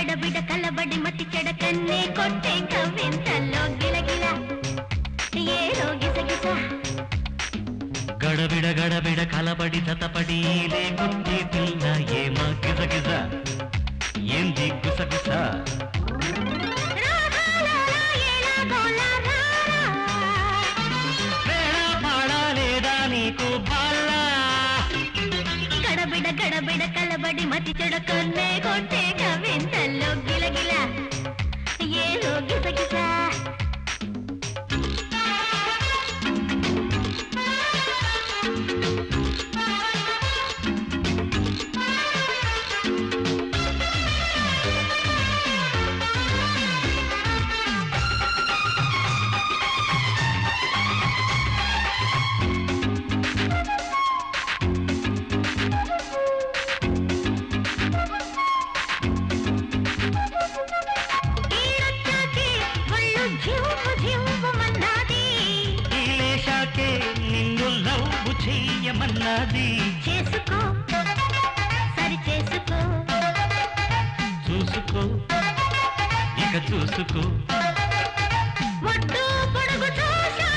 గడబిడ కలబడి మతి చెడకన్నే కొట్టే కవ్వింతల్లో గిలగిల ఏదో గిసగిస గడబిడ కలబడి తతపడి లేకుంటే పిల్ల ఏమా గిజగిజ ఏంది గుసగుస పాడాలేదా నీకు బాల్లా గడబిడ కలబడి మతి చెడకన్నే కొట్టే కవ్వింతల్లో గిలగిల ఏదో గిసగిస నిన్ను లవ్ చెయ్యమన్నది చేసుకో సరి చేసుకో చూసుకో ఇక చూసుకో ఒడ్డు పొడుగు చూసా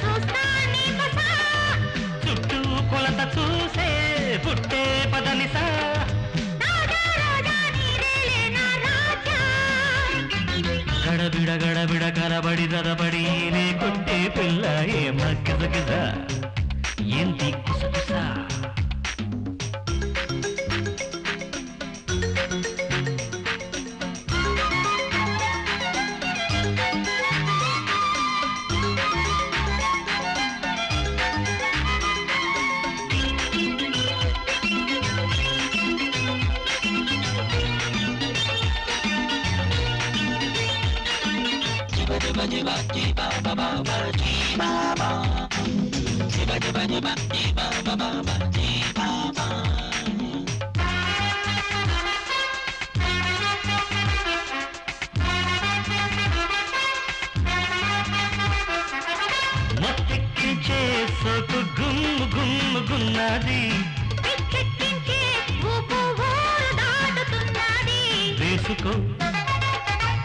చూస్తా నీ బసా చుట్టూ కొలత చూసే పుట్టే పదనిసా గడబిడ కలబడి దరబడి లేకుంటే పిల్ల ఏమ గిజగిజ ఏంటి కుసగుస మొత్తెక్కించే సోకు గుమ్ము గుమ్ముగున్నది వేసుకో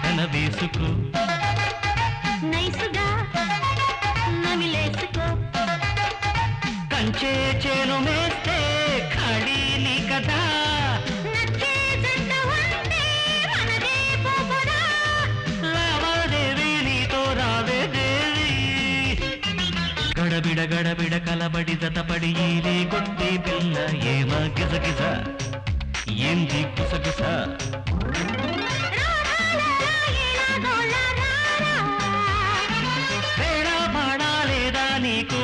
తన వేసుకో నైసుగా నమిలేసుకో కంచే చేను మేస్తే ఖాళీ కదా నచ్చే జంట ఉంటే మనదే పోపడా లావాదేవి నీతో రావే దేవి గడబిడ కలబడి జతపడి ఈలే కొట్టే పిల్ల ఏమ గిజగిజ ఏంది గుసగుస నీకు